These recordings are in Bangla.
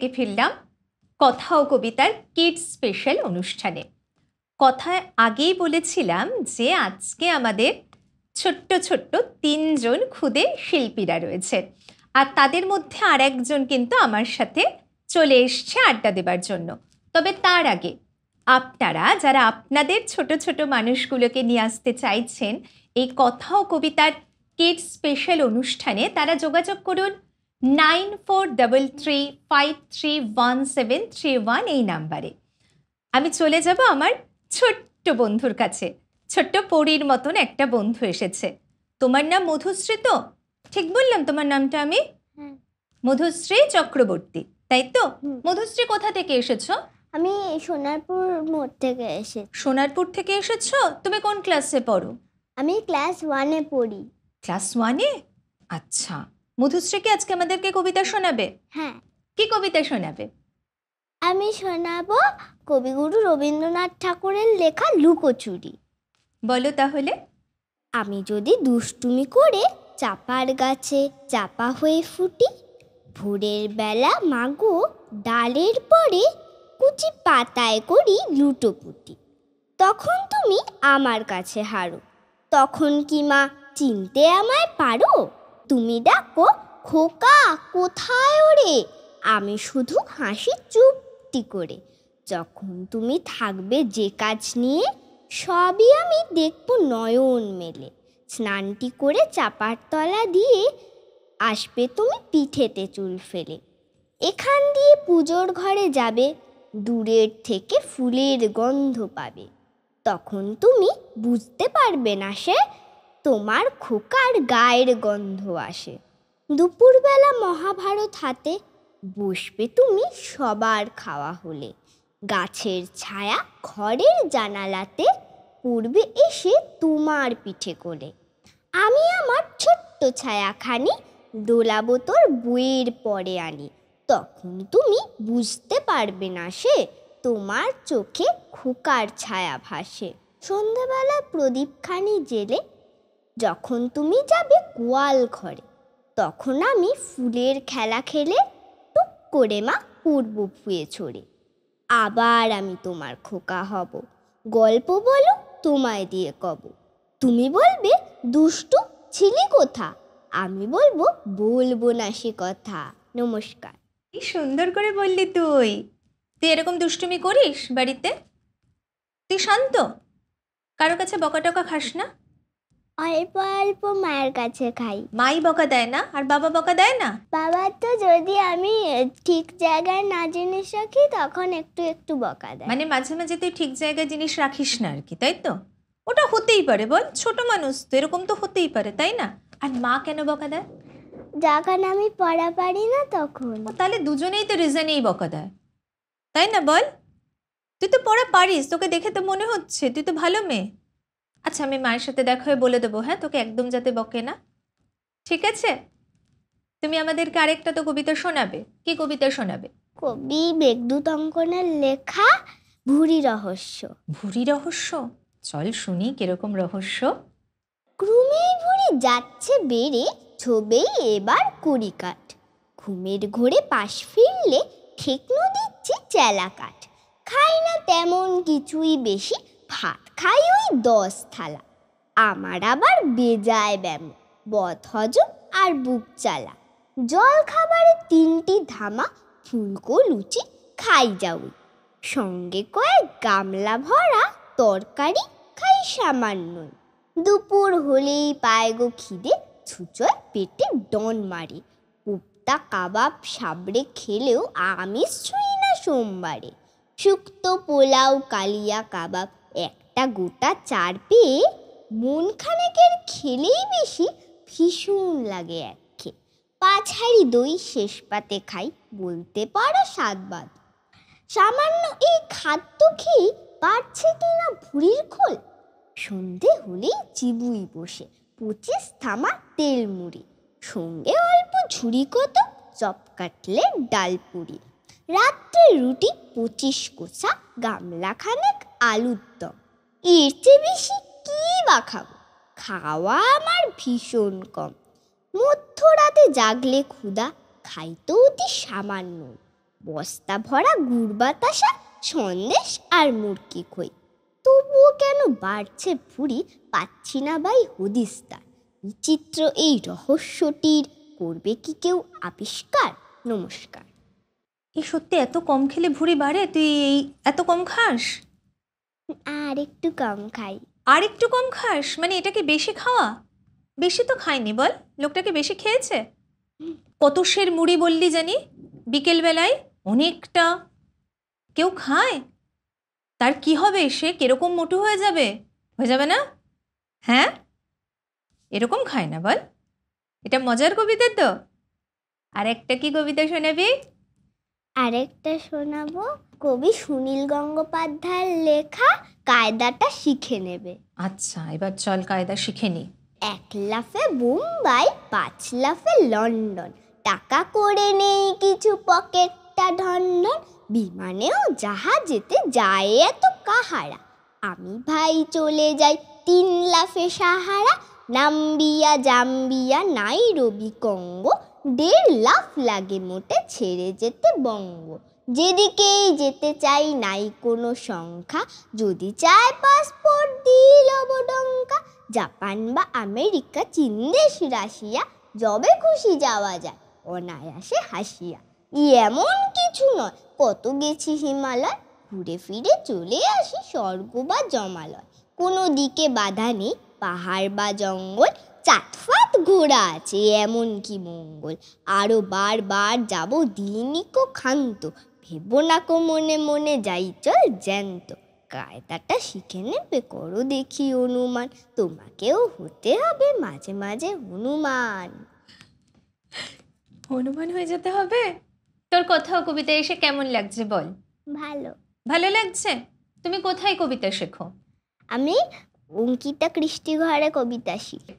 থেকে ফিরলাম কথা ও কবিতার কিডস স্পেশাল অনুষ্ঠানে। কথায় আগেই বলেছিলাম যে আজকে আমাদের ছোট্ট ছোট্ট 3 জন ক্ষুদে শিল্পীরা রয়েছে, আর তাদের মধ্যে আর একজন কিন্তু আমার সাথে চলে এসছে আড্ডা দেবার জন্য। তবে তার আগে আপনারা যারা আপনাদের ছোট ছোট মানুষগুলোকে নিয়ে আসতে চাইছেন এই কথা ও কবিতার কিডস স্পেশাল অনুষ্ঠানে, তারা যোগাযোগ করুন 9433531731 এই নাম্বারে। আমি চলে যাব আমার ছোট্ট বন্ধুর কাছে। ছোট্ট পরীর মতন একটা বন্ধু এসেছে। তোমার নাম মধুশ্রী তো? ঠিক বললাম তোমার নামটা আমি? মধুশ্রী চক্রবর্তী, তাই তো? মধুশ্রী কোথা থেকে এসেছো? আমি সোনারপুর মোড় থেকে এসেছি। সোনারপুর থেকে এসেছো? তুমি কোন ক্লাসে পড়ো? আমি ক্লাস 1-এ পড়ি। ক্লাস 1-এ? আচ্ছা, মধুশ্রী কি আজকে আমাদেরকে কবিতা শোনাবে? হ্যাঁ। কি কবিতা শোনাবে? আমি শোনাবো কবিগুরু রবীন্দ্রনাথ ঠাকুরের লেখা লুকোচুরি। বলো তাহলে। আমি যদি দুষ্টুমি করে চাপার গাছে চাপা হয়ে ফুটি, ভোরের বেলা মাগো ডালের পরে কুচি পাতায় করি লুটোপুটি, তখন তুমি আমার কাছে হারো। তখন কি মা চিনতে আমায় পারো? তুমি ডাকো খোকা কোথায় ওরে, আমি শুধু হাসি চুপটি করে। যখন তুমি থাকবে যে কাজ নিয়ে, সবই আমি দেখবো নয়ন মেলে। স্নানটি করে চাপার তলা দিয়ে আসবে তুমি পিঠেতে চুল ফেলে। এখান দিয়ে পুজোর ঘরে যাবে, দূরের থেকে ফুলের গন্ধ পাবে। তখন তুমি বুঝতে পারবে না সে তোমার খোকার গায়ের গন্ধ আসে। দুপুরবেলা মহাভারত হাতে বসবে তুমি সবার খাওয়া হলে। গাছের ছায়া ঘরের জানালাতে পড়বে এসে তোমার পিঠে কোলে। আমি আমার ছোট্ট ছায়াখানি দোলাবো তোর বইয়ের পরে আনি। তখন তুমি বুঝতে পারবে না সে তোমার চোখে খোকার ছায়া ভাসে। সন্ধ্যাবেলা প্রদীপখানি জেলে যখন তুমি যাবে গোয়াল ঘরে, তখন আমি ফুলের খেলা খেলে টুক করে মা পড়ব ফুয়ে ছড়ে। আবার আমি তোমার খোকা হব, গল্প বলো তোমায় দিয়ে কব। তুমি বলবে দুষ্টু ছিলি কোথা, আমি বলবো বলবো না সে কথা। নমস্কার। কি সুন্দর করে বললি তুই। তুই এরকম দুষ্টুমি করিস বাড়িতে? তুই শান্ত? কারো কাছে বকা টকা খাস না? অল্প অল্প মায়ের কাছে খাই। মাই বকা দেয় না? আর বাবা বকা দেয় না? বাবা তো যদি আমি ঠিক জায়গায় না জিনিস রাখি তখন একটু একটু বকা দেয়। মানে মাঝে মাঝে তুই ঠিক জায়গায় জিনিস রাখিস না আর কি, তাই তো? ওটা হতেই পারে, বল, ছোট মানুষ তো, এরকম তো হতেই পারে, তাই না? আর মা কেন বকা দেয়? যখন আমি পড়া পারি না তখন। তাহলে দুজনেই তো রিজনেই বকা দেয়, তাই না? বল, তুই তো পড়া পারিস, তোকে দেখে তো মনে হচ্ছে তুই তো ভালো মেয়ে। আচ্ছা, আমি মায়ের সাথে দেখা হয়ে বলে দেবো, হ্যাঁ, তোকে একদম যাতে বকে না, ঠিক আছে? তুমি আমাদেরকে আরেকটা তো কবিতা শোনাবে। কি কবিতা শোনাবে? কবি মেঘদূত অঙ্কনের লেখা ভুরি রহস্য। ভুরি রহস্য? চল শুনি কিরকম রহস্য। ক্রমেই ভুরি যাচ্ছে বেড়ে, ছবেই এবার কুড়ি কাঠ। ঘুমের ঘোরে পাশ ফিরলে ঠেকনো দিচ্ছে চেলা কাঠ। খাই না তেমন কিছুই বেশি, ভাত খাই ওই 10 থালা। আমার আবার বেজায় ব্যায়াম, বদ হজম আর বুক চালা। জল খাবারে 3টি ধামা, ফুলকো লুচি খাই যাওই। সঙ্গে কয়েক গামলা ভরা তরকারি খাই সামান্যই। দুপুর হলেই পায় গো খিদে, ছুঁচোয় পেটে ডন মারে। কোপ্তা কাবাব সাবড়ে খেলেও আমিষ ছুঁই না সোমবারে। শুক্তো পোলাও কালিয়া কাবাব একটা গোটা 4 পেয়ে, মন খানেকের খেলেই বেশি ভীষণ লাগে একঘে। 5 হাঁড়ি দই শেষ পাতে খাই, বলতে পারো 7 বাদ। সামান্য এই খাদ্য খেয়ে বাড়ছে কিনা ভুঁড়ির খোল। সন্ধে হলেই চিবুই বসে 25 থামা তেল মুড়ি, সঙ্গে অল্প ঝুড়ি কত চপ কাটলেট ডাল পুরি। রাত্রে রুটি 25 কোষা, গামলা খানেক আলুর দম। এর চেয়ে বেশি কি বা খাবো, খাওয়া আমার ভীষণ কম। মধ্যরাতে জাগলে ক্ষুধা, খাইতো অতি সামান্য। বস্তা ভরা গুড় বাতাসা, সন্দেশ আর মুরকি খই। তবুও কেন বাড়ছে ভুঁড়ি, পাচ্ছি না ভাই হদিস তার। বিচিত্র এই রহস্যটির করবে কি কেউ আবিষ্কার? নমস্কার। এই সত্যি এত কম খেলে ভুঁড়ি বাড়ে? তুই এই এত কম খাস? আর একটু কম খাই। আর একটু কম খাস মানে এটা কি বেশি খাওয়া? বেশি তো খায়নি বল, লোকটাকে বেশি খেয়েছে। কত সের মুড়ি বললি জানি বিকেলবেলায়? অনেকটা। কেউ খায়? তার কি হবে? সে কিরকম মোটু হয়ে যাবে? হয়ে যাবে না? হ্যাঁ, এরকম খায় না বল। এটা মজার কবিতা তো। আর একটা কি কবিতা শোনাবি? আরেকটা শোনাবো, কবি সুনীল গঙ্গোপাধ্যায়ের লেখা কায়দাটা শিখে নেবে। আচ্ছা, এবার চল কায়দা শিখে নি। 1 লাফে বোম্বাই, 5 লাফে লন্ডন, টাকা করে নেই কিছু, পকেটটা ঢনঢন, বিমানেও জাহাজেতে যায় এত কাহারা, আমি ভাই চলে যাই 3 লাফে Sahara, Namibia Zambia Nairobi Congo, 1.5 লাফ লাগে মোটে ছেড়ে যেতে বঙ্গ, যেদিকেই যেতে চাই নাই কোনো সংখ্যা, যদি চায় পাসপোর্ট দিল বডঙ্কা, জাপান বা আমেরিকা, চীন দেশ, রাশিয়া, যবে খুশি যাওয়া যায় অনায়াসে হাসিয়া, এমন কিছু নয় কত গেছি হিমালয়, ঘুরে ফিরে চলে আসি স্বর্গ বা জমালয়, কোনো দিকে বাধা নেই পাহাড় বা জঙ্গল, চাটফাট ঘোড়া আছে এমন কি মঙ্গল, আরো বারবার যাব দিনিকো ক্ষান্ত, ভেবো না কো মনে মনে যাই চল জ্যান্ত, কায়দাটা শিখে নেবে করো দেখি অনুমান, তোমাকেও হতে হবে মাঝে মাঝে হনুমান। হনুমান হয়ে যেতে হবে? তোর কথা ও কবিতা এসে কেমন লাগছে বল? ভালো। ভালো লাগছে? তুমি কোথায় কবিতা শেখো? আমি অঙ্কিতা কৃষ্টি ঘরে কবিতা শিখি।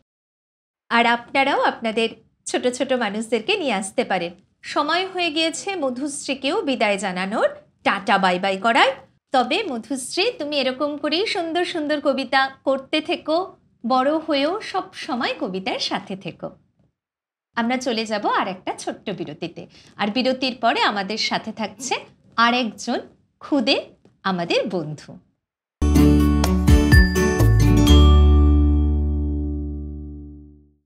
আর আপনারাও আপনাদের ছোট ছোট মানুষদেরকে নিয়ে আসতে পারেন। সময় হয়ে গিয়েছে মধুশ্রীকেও বিদায় জানানোর, টাটা বাই বাই করার। তবে মধুশ্রী, তুমি এরকম করেই সুন্দর সুন্দর কবিতা করতে থেকো, বড় হয়েও সব সময় কবিতার সাথে থেকো। আমরা চলে যাব আর একটা ছোট্ট বিরতিতে, আর বিরতির পরে আমাদের সাথে থাকছে আরেকজন খুদে আমাদের বন্ধু।